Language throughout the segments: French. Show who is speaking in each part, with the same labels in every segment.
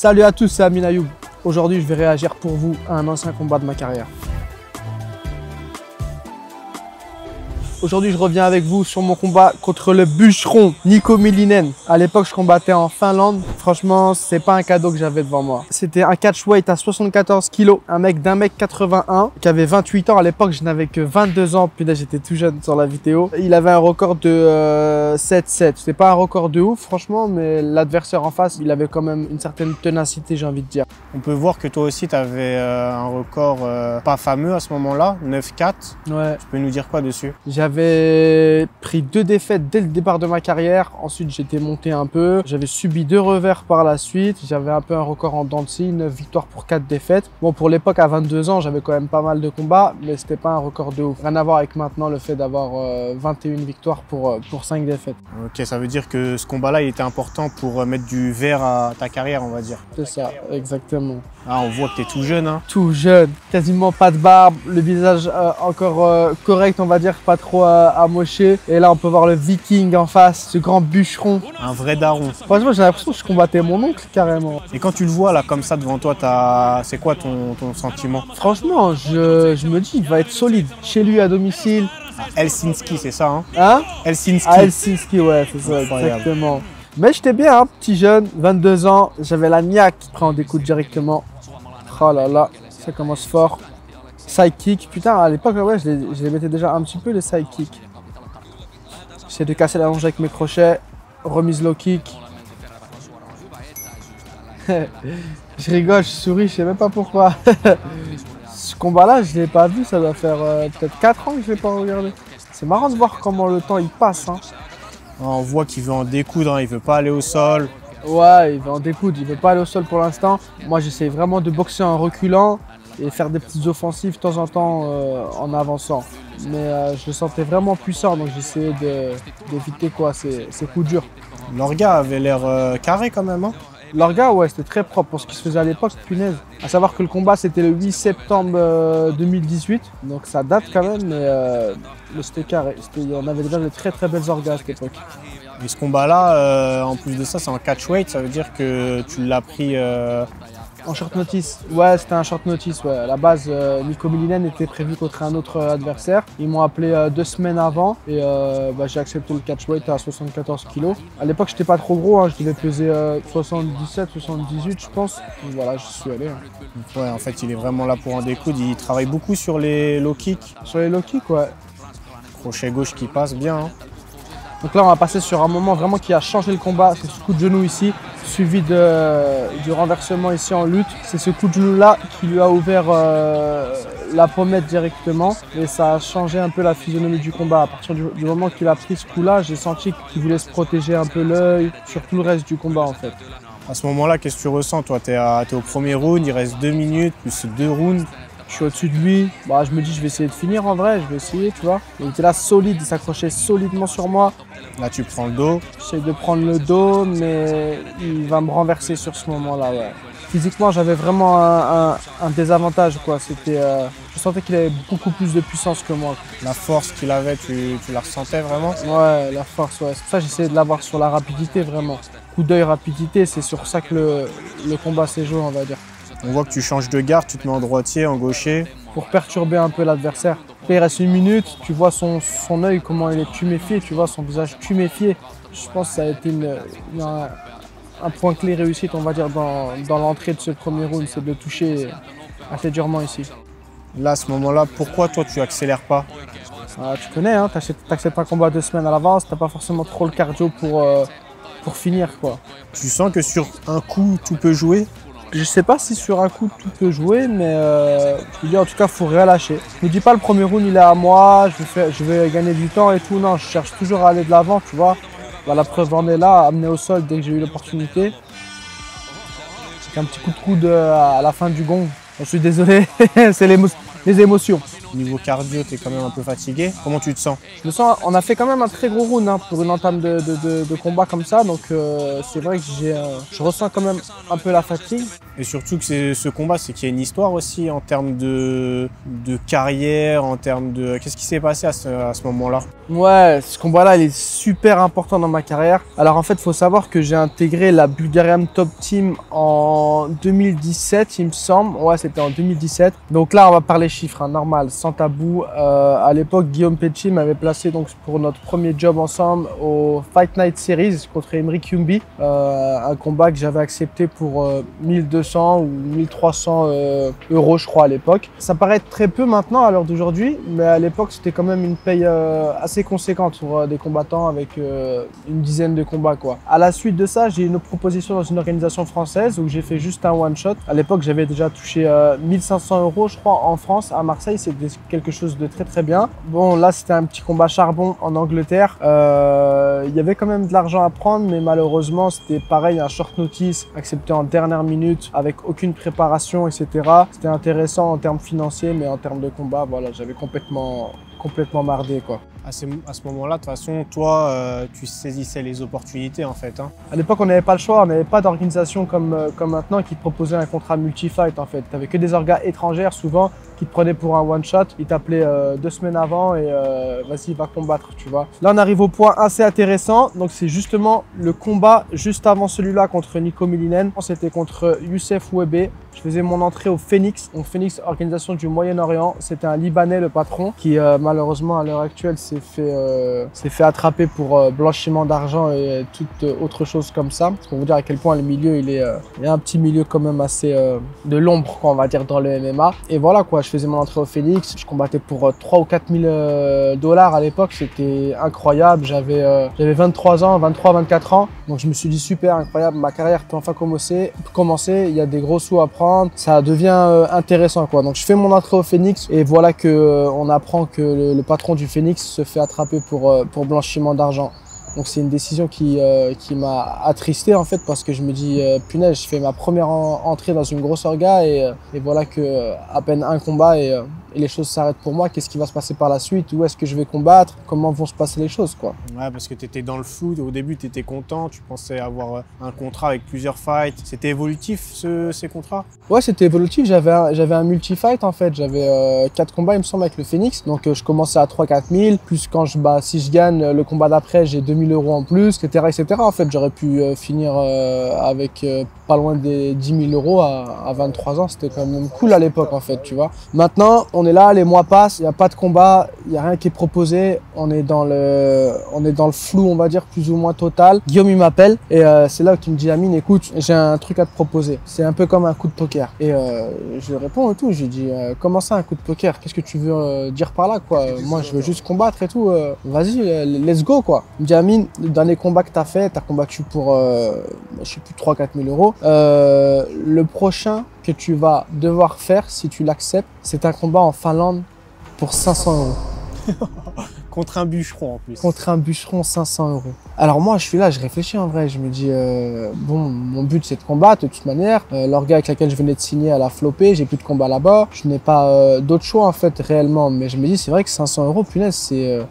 Speaker 1: Salut à tous, c'est Amin Ayoub. Aujourd'hui, je vais réagir pour vous à un ancien combat de ma carrière. Aujourd'hui, je reviens avec vous sur mon combat contre le bûcheron Niko Millinen. À l'époque, je combattais en Finlande. Franchement, c'est pas un cadeau que j'avais devant moi. C'était un catchweight à 74 kg, un mec d'1m81 qui avait 28 ans. À l'époque, je n'avais que 22 ans. Puis là, j'étais tout jeune sur la vidéo. Il avait un record de 7-7. C'était pas un record de ouf, franchement, mais l'adversaire en face, il avait quand même une certaine ténacité, j'ai envie de dire.
Speaker 2: On peut voir que toi aussi, tu avais un record pas fameux à ce moment-là, 9-4.
Speaker 1: Ouais.
Speaker 2: Tu peux nous dire quoi dessus?
Speaker 1: J'avais pris 2 défaites dès le départ de ma carrière. Ensuite, j'étais monté un peu. J'avais subi 2 revers par la suite. J'avais un peu un record en dents de scie, 9 victoires pour 4 défaites. Bon, pour l'époque, à 22 ans, j'avais quand même pas mal de combats, mais c'était pas un record de ouf. Rien à voir avec maintenant le fait d'avoir 21 victoires pour 5 défaites.
Speaker 2: Ok, ça veut dire que ce combat-là, il était important pour mettre du vert à ta carrière, on va dire.
Speaker 1: C'est ça, exactement.
Speaker 2: Ah, on voit que tu es tout jeune, hein.
Speaker 1: Tout jeune, quasiment pas de barbe, le visage encore correct, on va dire, pas trop amoché. Et là, on peut voir le viking en face, ce grand bûcheron.
Speaker 2: Un vrai daron.
Speaker 1: Franchement, j'ai l'impression que je combattais mon oncle, carrément.
Speaker 2: Et quand tu le vois, là, comme ça, devant toi, c'est quoi ton sentiment?
Speaker 1: Franchement, je me dis, il va être solide. Chez lui, à domicile.
Speaker 2: À Helsinki, c'est ça, hein?
Speaker 1: Hein?
Speaker 2: Helsinki.
Speaker 1: À Helsinki, ouais, c'est ça,
Speaker 2: Incroyable.
Speaker 1: exactement. Mais j'étais bien, hein, petit jeune, 22 ans, j'avais la niaque qui prend des coups directement. Oh là là, ça commence fort. Side kick, putain, à l'époque, ouais, je les mettais déjà un petit peu, les side kicks. J'essaie de casser la longe avec mes crochets. Remise low kick. Je rigole, je souris, je sais même pas pourquoi. Ce combat-là, je l'ai pas vu, ça doit faire peut-être 4 ans que je l'ai pas regardé. C'est marrant de voir comment le temps il passe, hein.
Speaker 2: On voit qu'il veut en découdre, hein, il veut pas aller au sol.
Speaker 1: Ouais, il veut en découdre, il veut pas aller au sol pour l'instant. Moi, j'essaie vraiment de boxer en reculant et faire des petites offensives de temps en temps en avançant. Mais je le sentais vraiment puissant, donc j'essayais d'éviter quoi, ces coups durs.
Speaker 2: L'orga avait l'air carré quand même, hein.
Speaker 1: L'orga, ouais, c'était très propre pour ce qui se faisait à l'époque, punaise. À savoir que le combat, c'était le 8 septembre 2018, donc ça date quand même, mais c'était carré. On avait déjà de très très belles orgas à cette époque.
Speaker 2: Et ce combat-là, en plus de ça, c'est en catchweight, ça veut dire que tu l'as pris...
Speaker 1: En short notice, ouais, c'était un short notice. Ouais. À la base, Niko Millinen était prévu contre un autre adversaire. Ils m'ont appelé 2 semaines avant et j'ai accepté le catchweight à 74 kg. À l'époque, j'étais pas trop gros, hein, je devais peser 77, 78, je pense. Donc voilà, je suis allé. Hein.
Speaker 2: Ouais, en fait, il est vraiment là pour en découdre. Il travaille beaucoup sur les low kicks.
Speaker 1: Sur les low kicks, ouais.
Speaker 2: Crochet gauche qui passe bien, hein.
Speaker 1: Donc là, on va passer sur un moment vraiment qui a changé le combat. C'est ce coup de genou ici, suivi du renversement ici en lutte. C'est ce coup de genou-là qui lui a ouvert la pommette directement. Et ça a changé un peu la physionomie du combat. À partir du moment qu'il a pris ce coup-là, j'ai senti qu'il voulait se protéger un peu l'œil sur tout le reste du combat, en fait.
Speaker 2: À ce moment-là, qu'est-ce que tu ressens? Toi, t'es au premier round, il reste 2 minutes, plus 2 rounds.
Speaker 1: Je suis au-dessus de lui, bah, je me dis je vais essayer de finir en vrai, je vais essayer, tu vois. Il était là solide, il s'accrochait solidement sur moi.
Speaker 2: Là, tu prends le dos.
Speaker 1: J'essaie de prendre le dos, mais il va me renverser sur ce moment-là, ouais. Physiquement, j'avais vraiment un désavantage, quoi. Je sentais qu'il avait beaucoup plus de puissance que moi.
Speaker 2: La force qu'il avait, tu la ressentais vraiment?
Speaker 1: Ouais, la force, ouais. C'est pour ça que j'essayais de l'avoir sur la rapidité, vraiment. Coup d'œil, rapidité, c'est sur ça que le combat s'est joué, on va dire.
Speaker 2: On voit que tu changes de garde, tu te mets en droitier, en gaucher.
Speaker 1: Pour perturber un peu l'adversaire. Il reste 1 minute, tu vois son œil, comment il est tuméfié, tu vois son visage tuméfié. Je pense que ça a été un point clé réussite, on va dire, dans l'entrée de ce premier round, c'est de le toucher assez durement ici.
Speaker 2: Là, à ce moment-là, pourquoi toi, tu accélères pas?
Speaker 1: Tu connais, hein, t'acceptes un combat 2 semaines à l'avance, t'as pas forcément trop le cardio pour finir, quoi.
Speaker 2: Tu sens que sur un coup, tout peut jouer?
Speaker 1: Je sais pas si sur un coup tout peut jouer, mais je me dis en tout cas faut rien lâcher. Je me dis pas le premier round il est à moi, je vais gagner du temps et tout. Non, je cherche toujours à aller de l'avant, tu vois. Bah, la preuve en est là, amené au sol dès que j'ai eu l'opportunité. Avec un petit coup de coude à la fin du gong. Je suis désolé, c'est les émotions.
Speaker 2: Niveau cardio, tu es quand même un peu fatigué. Comment tu te sens?
Speaker 1: Je me sens, on a fait quand même un très gros round hein, pour une entame de combat comme ça. Donc c'est vrai que je ressens quand même un peu la fatigue.
Speaker 2: Et surtout que ce combat, c'est qu'il y a une histoire aussi en termes de carrière, en termes de... Qu'est-ce qui s'est passé à ce moment-là?
Speaker 1: Ouais, ce combat-là, il est super important dans ma carrière. Alors en fait, il faut savoir que j'ai intégré la Bulgarian Top Team en 2017, il me semble. Ouais, c'était en 2017. Donc là, on va parler chiffres, hein, normal, sans tabou. À l'époque, Guillaume Pecci m'avait placé donc pour notre premier job ensemble au Fight Night Series contre Emric Yumbi. Un combat que j'avais accepté pour 1200 ou 1300 euros, je crois, à l'époque. Ça paraît très peu maintenant à l'heure d'aujourd'hui, mais à l'époque, c'était quand même une paye assez conséquente pour des combattants avec une dizaine de combats, quoi. À la suite de ça, j'ai eu une proposition dans une organisation française où j'ai fait juste un one shot. À l'époque, j'avais déjà touché 1500 euros, je crois, en France, à Marseille. C'était quelque chose de très très bien. Bon, là, c'était un petit combat charbon en Angleterre. Il y avait quand même de l'argent à prendre, mais malheureusement, c'était pareil, un short notice accepté en dernière minute avec aucune préparation, etc. C'était intéressant en termes financiers, mais en termes de combat, voilà, j'avais complètement mardé, quoi.
Speaker 2: À ce moment-là, de toute façon, toi, tu saisissais les opportunités, en fait. Hein.
Speaker 1: À l'époque, on n'avait pas le choix, on n'avait pas d'organisation comme maintenant qui te proposait un contrat multi-fight, en fait. Tu n'avais que des orgas étrangères, souvent, qui te prenaient pour un one-shot. Ils t'appelaient 2 semaines avant et vas-y, va combattre, tu vois. Là, on arrive au point assez intéressant. Donc, c'est justement le combat juste avant celui-là contre Niko Millinen. C'était contre Youssef Ouébé. Je faisais mon entrée au Phoenix. Donc, Phoenix, organisation du Moyen-Orient. C'était un Libanais, le patron, qui malheureusement, à l'heure actuelle, s'est fait attraper pour blanchiment d'argent et toute autre chose comme ça. Pour vous dire à quel point le milieu, il est un petit milieu quand même assez de l'ombre, quoi, on va dire, dans le MMA. Et voilà, quoi, je faisais mon entrée au Phoenix. Je combattais pour 3 ou 4 000 dollars à l'époque. C'était incroyable. J'avais 23 ans, 23, 24 ans. Donc, je me suis dit, super, incroyable. Ma carrière peut enfin commencer. Il y a des gros sous à prendre. Ça devient intéressant, quoi. Donc, je fais mon entrée au Phoenix et voilà que on apprend que le patron du Phoenix se fait attraper pour blanchiment d'argent. Donc c'est une décision qui m'a attristé en fait parce que je me dis punaise, je fais ma première entrée dans une grosse orga et voilà que à peine un combat et les choses s'arrêtent pour moi. Qu'est-ce qui va se passer par la suite? Où est-ce que je vais combattre? Comment vont se passer les choses, quoi?
Speaker 2: Ouais, parce que tu étais dans le flou. Au début, tu étais content. Tu pensais avoir un contrat avec plusieurs fights. C'était évolutif, ces contrats?
Speaker 1: Ouais, c'était évolutif. J'avais un multi-fight, en fait. J'avais 4 combats, il me semble, avec le Phoenix. Donc, je commençais à 3-4 000. Plus quand si je gagne le combat d'après, j'ai 2 000 euros en plus, etc., etc. En fait, j'aurais pu finir avec pas loin des 10 000 euros à 23 ans. C'était quand même cool à l'époque, en fait, tu vois. Maintenant, on est là, les mois passent, il n'y a pas de combat, il n'y a rien qui est proposé. On est dans le flou, on va dire, plus ou moins total. Guillaume, il m'appelle et c'est là où tu me dis, Amine, écoute, j'ai un truc à te proposer. C'est un peu comme un coup de poker. Et je lui réponds et tout. Je lui dis, comment ça, un coup de poker? Qu'est-ce que tu veux dire par là, quoi? Moi, je veux juste combattre et tout. Vas-y, let's go, quoi. Il me dit, Amine, le dernier combat que tu as fait, tu as combattu pour, je sais plus, 3-4 000 euros. Le prochain que tu vas devoir faire, si tu l'acceptes, c'est un combat en Finlande pour 500 euros.
Speaker 2: Contre un bûcheron en plus.
Speaker 1: Contre un bûcheron, 500 euros. Alors moi, je suis là, je réfléchis en vrai. Je me dis, bon, mon but c'est de combattre de toute manière. L'orga avec laquelle je venais de signer, elle a floppé. J'ai plus de combat là-bas. Je n'ai pas d'autre choix en fait réellement. Mais je me dis, c'est vrai que 500 euros, punaise,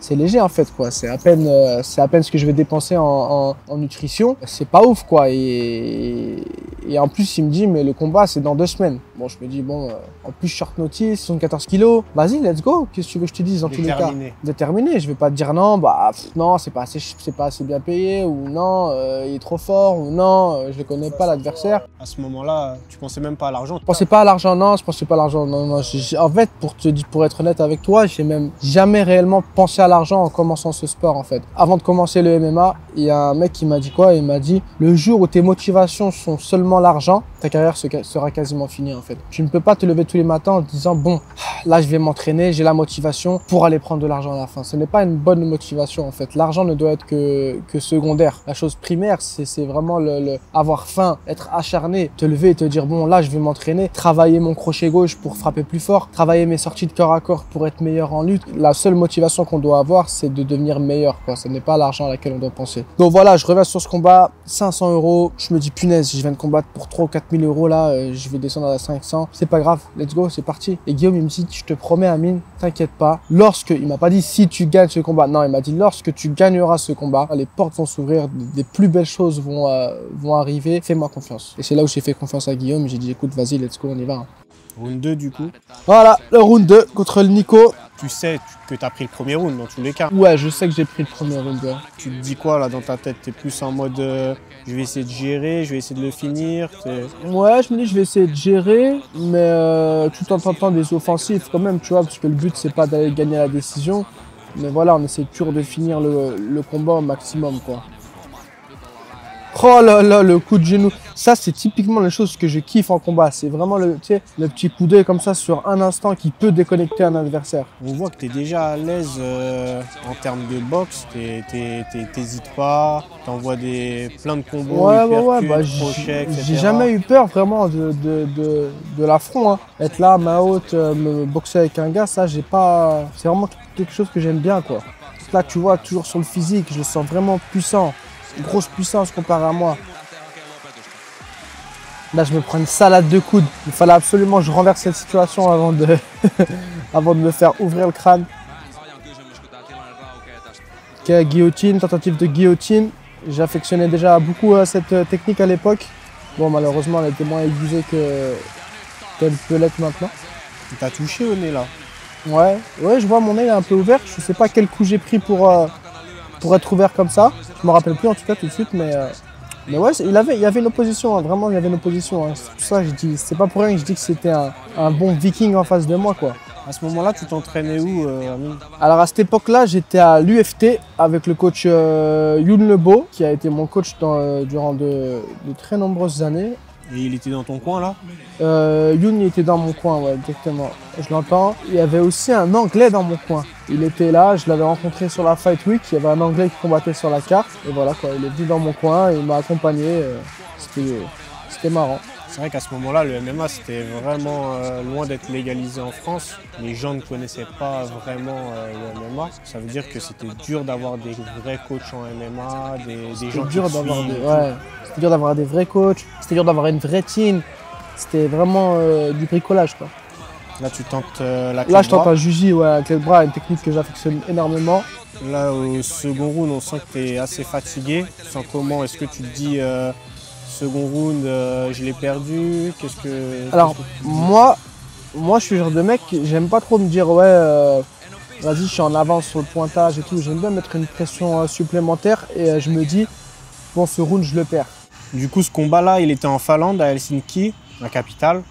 Speaker 1: c'est léger en fait, quoi. C'est à peine ce que je vais dépenser en nutrition. C'est pas ouf, quoi. Et en plus, il me dit, mais le combat c'est dans 2 semaines. Bon, je me dis, bon, en plus short notice, 74 kilos. Vas-y, let's go. Qu'est-ce que tu veux que je te dise dans tous les cas? Déterminé. Je vais pas te dire non, non, c'est pas assez bien payé, ou non, il est trop fort, ou non, je ne connais pas l'adversaire.
Speaker 2: À ce moment-là, tu pensais même pas à l'argent?
Speaker 1: Je pensais pas à l'argent, non, je pensais pas à l'argent, non. En fait, pour être honnête avec toi, j'ai même jamais réellement pensé à l'argent en commençant ce sport, en fait. Avant de commencer le MMA, il y a un mec qui m'a dit quoi? Il m'a dit, le jour où tes motivations sont seulement l'argent, ta carrière sera quasiment finie, en fait. Tu ne peux pas te lever tous les matins en te disant, bon, là, je vais m'entraîner, j'ai la motivation pour aller prendre de l'argent à la fin. Ce n'est pas une bonne motivation, en fait. L'argent ne doit être que secondaire. La chose primaire, c'est vraiment avoir faim, être acharné, te lever et te dire, bon, là, je vais m'entraîner, travailler mon crochet gauche pour frapper plus fort, travailler mes sorties de corps à corps pour être meilleur en lutte. La seule motivation qu'on doit avoir, c'est de devenir meilleur, quoi. Ce n'est pas l'argent à laquelle on doit penser. Donc voilà, je reviens sur ce combat, 500 euros. Je me dis, punaise, je viens de combattre pour 3 ou 4 4000 € là, je vais descendre à 500. C'est pas grave, let's go, c'est parti. Et Guillaume, il me dit, je te promets, Amine, t'inquiète pas. Il m'a pas dit si tu gagnes ce combat. Non, il m'a dit lorsque tu gagneras ce combat, les portes vont s'ouvrir, des plus belles choses vont arriver. Fais-moi confiance. Et c'est là où j'ai fait confiance à Guillaume. J'ai dit, écoute, vas-y, let's go, on y va.
Speaker 2: Round 2 du coup.
Speaker 1: Voilà, le round 2 contre le Nico.
Speaker 2: Tu sais que tu as pris le premier round dans tous les cas.
Speaker 1: Ouais, je sais que j'ai pris le premier round.
Speaker 2: Tu te dis quoi là dans ta tête? T'es plus en mode je vais essayer de gérer, je vais essayer de le finir.
Speaker 1: Ouais, je me dis je vais essayer de gérer, mais tout en tentant des offensives quand même, tu vois, parce que le but c'est pas d'aller gagner la décision. Mais voilà, on essaie toujours de finir le combat au maximum, quoi. Oh là là, le coup de genou. Ça, c'est typiquement les choses que je kiffe en combat. C'est vraiment le petit coup d'œil comme ça sur un instant qui peut déconnecter un adversaire.
Speaker 2: On voit que tu es déjà à l'aise en termes de boxe. T'hésites pas, t'envoies plein de combos, crochets, etc.
Speaker 1: J'ai jamais eu peur vraiment de l'affront. Hein. Être là, main haute, me boxer avec un gars, ça, j'ai pas. C'est vraiment quelque chose que j'aime bien, quoi. Là, tu vois, toujours sur le physique, je le sens vraiment puissant. Grosse puissance comparé à moi. Là, je me prends une salade de coude. Il fallait absolument que je renverse cette situation avant de, avant de me faire ouvrir le crâne. Ok, guillotine, tentative de guillotine. J'affectionnais déjà beaucoup cette technique à l'époque. Bon, malheureusement, elle était moins aiguisée qu'elle peut l'être maintenant.
Speaker 2: Tu t'as touché au nez là?
Speaker 1: Ouais, je vois mon nez est un peu ouvert. Je sais pas quel coup j'ai pris pour être ouvert comme ça. Je me rappelle plus en tout cas tout de suite, mais ouais, il y avait une opposition, hein. Vraiment il y avait une opposition. Hein. C'est pour ça que je dis, c'est pas pour rien que je dis que c'était un bon viking en face de moi, quoi.
Speaker 2: À ce moment-là, tu t'entraînais où, Amine?
Speaker 1: Alors à cette époque-là, j'étais à l'UFT avec le coach Youn Lebo, qui a été mon coach durant de très nombreuses années.
Speaker 2: Et il était dans ton coin là?
Speaker 1: Youn il était dans mon coin, ouais, exactement. Je l'entends. Il y avait aussi un Anglais dans mon coin. Il était là, je l'avais rencontré sur la Fight Week. Il y avait un Anglais qui combattait sur la carte. Et voilà quoi, il est venu dans mon coin et il m'a accompagné. C'était marrant.
Speaker 2: C'est vrai qu'à ce moment-là, le MMA, c'était vraiment loin d'être légalisé en France. Les gens ne connaissaient pas vraiment le MMA. Ça veut dire que c'était dur d'avoir des vrais coachs en MMA, des gens qui suivent.
Speaker 1: C'était dur d'avoir des vrais coachs, c'était dur d'avoir une vraie team. C'était vraiment du bricolage, quoi.
Speaker 2: Là, tu tentes la clé.
Speaker 1: Là, je tente un juji, ouais, avec le bras, une technique que j'affectionne énormément.
Speaker 2: Là, au second round, on sent que tu es assez fatigué. Tu sens comment? Est-ce que tu te dis... second round, je l'ai perdu.
Speaker 1: Alors, moi, je suis le genre de mec, j'aime pas trop me dire, ouais, vas-y, je suis en avance sur le pointage et tout. J'aime bien mettre une pression supplémentaire et je me dis, bon, ce round, je le perds.
Speaker 2: Du coup, ce combat-là, il était en Finlande, à Helsinki, la capitale.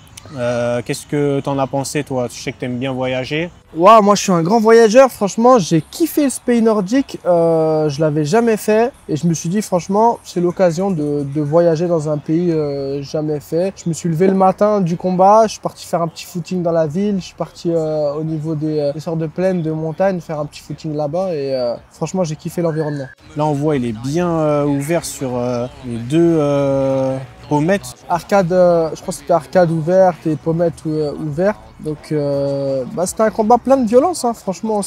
Speaker 2: Qu'est-ce que t'en as pensé, toi? Je sais que t'aimes bien voyager.
Speaker 1: Ouais, moi je suis un grand voyageur, franchement j'ai kiffé ce pays nordique, je l'avais jamais fait et je me suis dit franchement c'est l'occasion de voyager dans un pays jamais fait. Je me suis levé le matin du combat, je suis parti faire un petit footing dans la ville, je suis parti au niveau des sortes de plaines, de montagnes, faire un petit footing là-bas et franchement j'ai kiffé l'environnement.
Speaker 2: Là on voit il est bien ouvert sur les deux pommettes.
Speaker 1: Arcade, je crois que c'était arcade ouverte et pommettes ouvertes. Donc c'était un combat plein de violence, hein. Franchement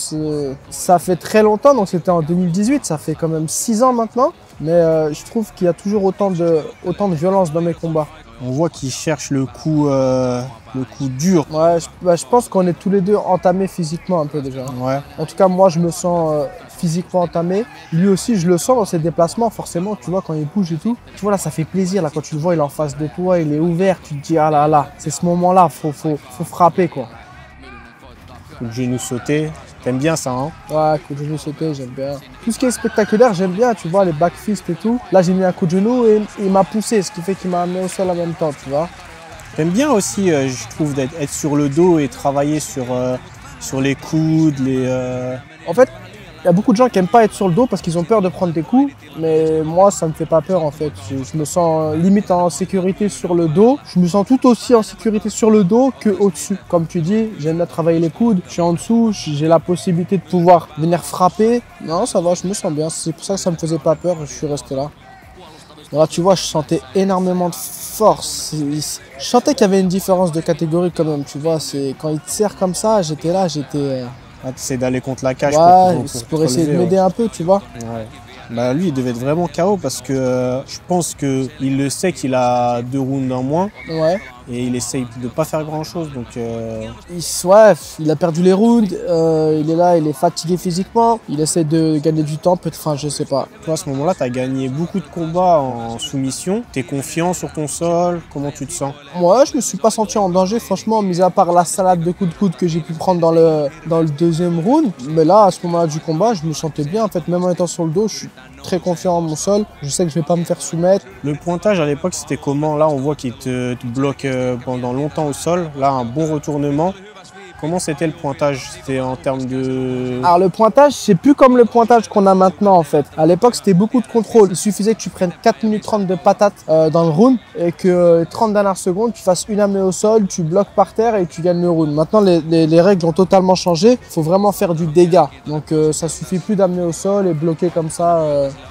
Speaker 1: ça fait très longtemps, donc c'était en 2018, ça fait quand même 6 ans maintenant. Mais je trouve qu'il y a toujours autant de violence dans mes combats.
Speaker 2: On voit qu'il cherche le coup dur.
Speaker 1: Ouais, je pense qu'on est tous les deux entamés physiquement un peu déjà.
Speaker 2: Ouais.
Speaker 1: En tout cas moi je me sens physiquement entamé. Lui aussi je le sens dans ses déplacements forcément, tu vois quand il bouge et tout. Tu vois là ça fait plaisir, là quand tu le vois il est en face de toi, il est ouvert, tu te dis ah là là, c'est ce moment là, faut frapper quoi.
Speaker 2: Coup de genou sauté, t'aimes bien ça hein?
Speaker 1: Ouais, coup de genou sauté, j'aime bien. Tout ce qui est spectaculaire, j'aime bien, tu vois, les backfists et tout. Là, j'ai mis un coup de genou et il m'a poussé, ce qui fait qu'il m'a amené au sol en même temps, tu vois.
Speaker 2: T'aimes bien aussi, je trouve, d'être sur le dos et travailler sur les coudes,
Speaker 1: En fait, il y a beaucoup de gens qui n'aiment pas être sur le dos parce qu'ils ont peur de prendre des coups. Mais moi, ça ne me fait pas peur en fait. Je me sens limite en sécurité sur le dos. Je me sens tout aussi en sécurité sur le dos qu'au-dessus. Comme tu dis, j'aime bien travailler les coudes. Je suis en dessous, j'ai la possibilité de pouvoir venir frapper. Non, ça va, je me sens bien. C'est pour ça que ça ne me faisait pas peur. Je suis resté là. Là, tu vois, je sentais énormément de force. Je sentais qu'il y avait une différence de catégorie quand même. Tu vois, quand il te serre comme ça, j'étais là,
Speaker 2: Ah, tu essaies d'aller contre la cage
Speaker 1: pour essayer de m'aider un peu, tu vois.
Speaker 2: Ouais. Bah lui, il devait être vraiment KO parce que je pense qu'il le sait qu'il a 2 rounds en moins.
Speaker 1: Ouais.
Speaker 2: Et il essaye de pas faire grand chose. Donc
Speaker 1: Il a perdu les rounds, il est là, il est fatigué physiquement, il essaie de gagner du temps, peut-être, enfin je sais pas.
Speaker 2: toi, à ce moment-là, tu as gagné beaucoup de combats en soumission. Tu es confiant sur ton sol, comment tu te sens?
Speaker 1: Moi, je me suis pas senti en danger, franchement, mis à part la salade de coups de coude que j'ai pu prendre dans le deuxième round. Mais là, à ce moment-là du combat, je me sentais bien. En fait, même en étant sur le dos, je suis très confiant en mon sol. Je sais que je vais pas me faire soumettre.
Speaker 2: Le pointage à l'époque, c'était comment? Là, on voit qu'il te bloque pendant longtemps au sol. Là, un bon retournement. Comment c'était le pointage? C'était en termes de...
Speaker 1: Alors le pointage, c'est plus comme le pointage qu'on a maintenant en fait. À l'époque, c'était beaucoup de contrôle. Il suffisait que tu prennes 4 minutes 30 de patates dans le round et que 30 dernières secondes, tu fasses une amenée au sol, tu bloques par terre et tu gagnes le round. Maintenant, les règles ont totalement changé. Il faut vraiment faire du dégât. Donc ça suffit plus d'amener au sol et bloquer comme ça,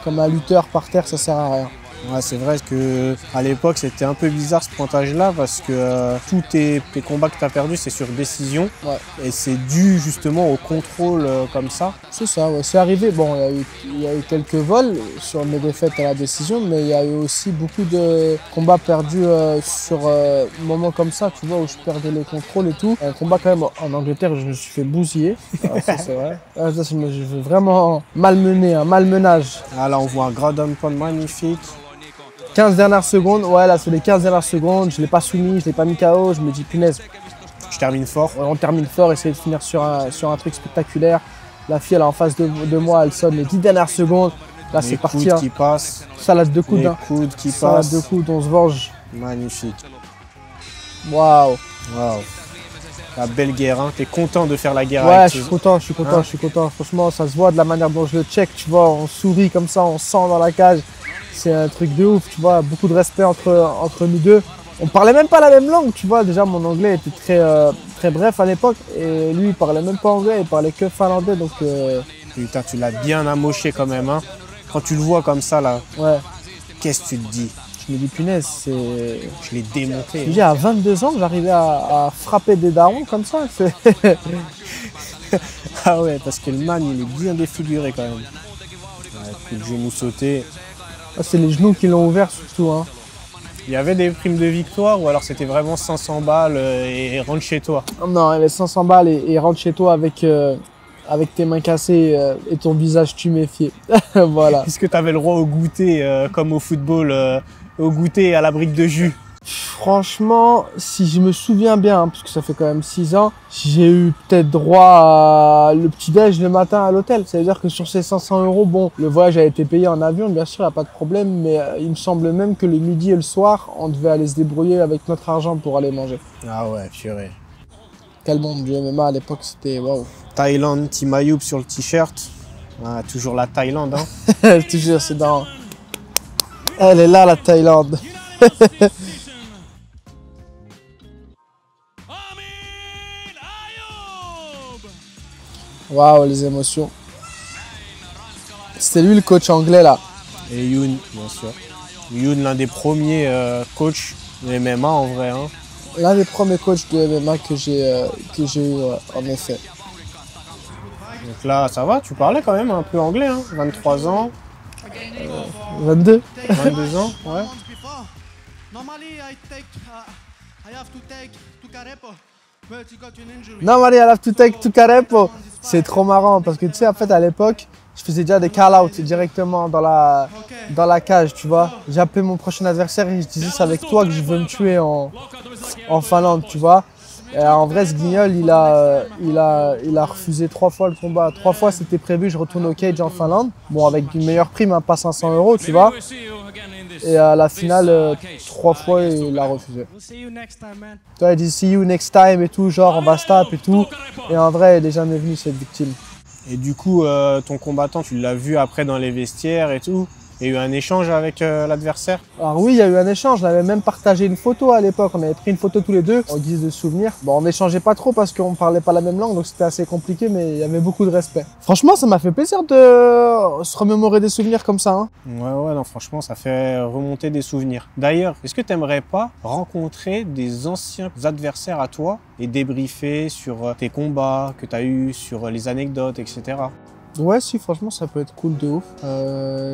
Speaker 1: comme un lutteur par terre, ça sert à rien.
Speaker 2: Ouais, c'est vrai qu'à l'époque, c'était un peu bizarre ce pointage-là parce que tous tes combats que tu as perdus, c'est sur décision.
Speaker 1: Ouais.
Speaker 2: Et c'est dû justement au contrôle comme ça.
Speaker 1: C'est ça, ouais. C'est arrivé. Bon, il y a eu quelques vols sur mes défaites à la décision, mais il y a eu aussi beaucoup de combats perdus sur moments comme ça, tu vois, où je perdais les contrôles et tout. Un combat quand même en Angleterre, je me suis fait bousiller. Ça, c'est vrai. Ça, je me suis fait vraiment malmener, un malmenage.
Speaker 2: Ah, là, on voit un ground and pound magnifique.
Speaker 1: 15 dernières secondes, ouais, là, sur les 15 dernières secondes, je ne l'ai pas soumis, je ne l'ai pas mis KO, je me dis, punaise.
Speaker 2: Je termine fort.
Speaker 1: On termine fort, essayer de finir sur un truc spectaculaire. La fille, elle est en face de moi, elle sonne les 10 dernières secondes. Là, c'est parti.
Speaker 2: Les coudes qui passent.
Speaker 1: Salade de coudes.
Speaker 2: Les coudes qui
Speaker 1: Salade
Speaker 2: passent.
Speaker 1: de coudes, on se venge.
Speaker 2: Magnifique.
Speaker 1: Waouh.
Speaker 2: Waouh. La belle guerre, hein. T'es content de faire la guerre
Speaker 1: ouais,
Speaker 2: avec
Speaker 1: je suis content, je suis content, je suis content. Franchement, ça se voit de la manière dont je le check, tu vois, on sourit comme ça, on sent dans la cage. C'est un truc de ouf, tu vois, beaucoup de respect entre nous deux. On parlait même pas la même langue, tu vois, déjà mon anglais était très bref à l'époque et lui il parlait même pas anglais, il parlait que finlandais donc...
Speaker 2: Putain, tu l'as bien amoché quand même, hein. Quand tu le vois comme ça là,
Speaker 1: ouais.
Speaker 2: Qu'est-ce que tu te dis?
Speaker 1: Je me dis punaise, c'est...
Speaker 2: Je l'ai démonté.
Speaker 1: Je dis à 22 ans, j'arrivais à frapper des darons comme ça.
Speaker 2: Ah ouais, parce que le man il est bien défiguré quand même. Ouais, coup de genou sauté.
Speaker 1: C'est les genoux qui l'ont ouvert surtout. Hein.
Speaker 2: Il y avait des primes de victoire ou alors c'était vraiment 500 balles et rentre chez toi?
Speaker 1: Non, il y avait 500 balles et rentre chez toi avec tes mains cassées et ton visage tuméfié. Voilà.
Speaker 2: Est-ce que tu avais le droit au goûter comme au football, au goûter à la brique de jus?
Speaker 1: Franchement, si je me souviens bien, hein, parce que ça fait quand même 6 ans, j'ai eu peut-être droit à le petit-déj le matin à l'hôtel. Ça veut dire que sur ces 500 €, bon, le voyage a été payé en avion, bien sûr, il n'y a pas de problème, mais il me semble même que le midi et le soir, on devait aller se débrouiller avec notre argent pour aller manger.
Speaker 2: Ah ouais, purée.
Speaker 1: Quel monde du MMA à l'époque, c'était waouh.
Speaker 2: Thaïlande, Team Ayoub sur le t-shirt. Ah, toujours la Thaïlande, hein.
Speaker 1: Je te jure, c'est dans... Elle est là, la Thaïlande. Waouh, les émotions. C'était lui le coach anglais là.
Speaker 2: Et Youn, bien sûr. Youn, l'un des premiers coachs de MMA en vrai. Hein.
Speaker 1: L'un des premiers coachs de MMA que j'ai eu, en effet.
Speaker 2: Donc là, ça va, tu parlais quand même un peu anglais, hein. 23 ans.
Speaker 1: 22.
Speaker 2: 22 ans, ouais.
Speaker 1: Normally, I have to take Tukarepo. C'est trop marrant parce que tu sais, en fait, à l'époque, je faisais déjà des call-outs directement dans la cage, tu vois. J'appelais mon prochain adversaire et je disais c'est avec toi que je veux me tuer en Finlande, tu vois. Et en vrai, ce guignol, il a refusé 3 fois le combat. 3 fois, c'était prévu, je retourne au cage en Finlande. Bon, avec une meilleure prime, hein, pas 500 €, tu vois. Et à la finale, 3 fois, il a refusé. Toi, il dit see you next time et tout, genre on va se taper et tout. Et en vrai, il n'est jamais venu cette victime.
Speaker 2: Et du coup, ton combattant, tu l'as vu après dans les vestiaires et tout? Il y a eu un échange avec l'adversaire?
Speaker 1: Alors oui, il y a eu un échange. On avait même partagé une photo à l'époque. On avait pris une photo tous les deux en guise de souvenir. Bon, on n'échangeait pas trop parce qu'on parlait pas la même langue, donc c'était assez compliqué, mais il y avait beaucoup de respect. Franchement, ça m'a fait plaisir de se remémorer des souvenirs comme ça. Hein.
Speaker 2: Ouais, non, franchement, ça fait remonter des souvenirs. D'ailleurs, est-ce que tu n'aimerais pas rencontrer des anciens adversaires à toi et débriefer sur tes combats que tu as eus, sur les anecdotes, etc.
Speaker 1: Ouais, si, franchement, ça peut être cool de ouf.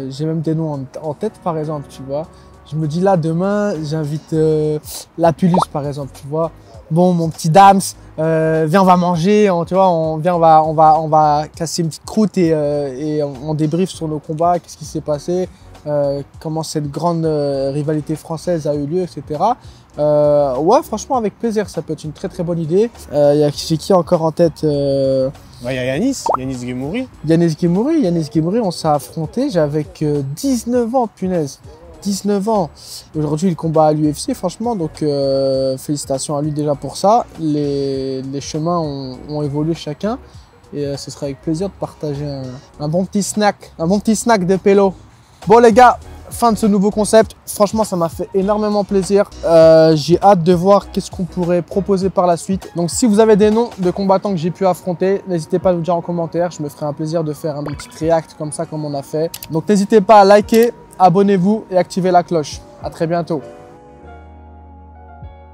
Speaker 1: J'ai même des noms en tête, par exemple, tu vois. Je me dis là, demain, j'invite Lapulus, par exemple, tu vois. Bon, mon petit Dams, viens, on va manger, tu vois, on va casser une petite croûte et on débriefe sur nos combats, qu'est-ce qui s'est passé, comment cette grande rivalité française a eu lieu, etc. Ouais, franchement, avec plaisir, ça peut être une très très bonne idée. J'ai qui encore en tête
Speaker 2: Bah, y a Yanis Guémouri.
Speaker 1: Yanis Guémouri, on s'est affronté, j'avais 19 ans, punaise. 19 ans. Aujourd'hui, il combat à l'UFC, franchement, donc félicitations à lui déjà pour ça. Les chemins ont évolué chacun et ce sera avec plaisir de partager un bon petit snack de pélo. Bon les gars, fin de ce nouveau concept. Franchement, ça m'a fait énormément plaisir. J'ai hâte de voir qu'est-ce qu'on pourrait proposer par la suite. Donc si vous avez des noms de combattants que j'ai pu affronter, n'hésitez pas à nous dire en commentaire. Je me ferai un plaisir de faire un petit react comme ça, comme on a fait. Donc n'hésitez pas à liker, abonnez-vous et activez la cloche. À très bientôt.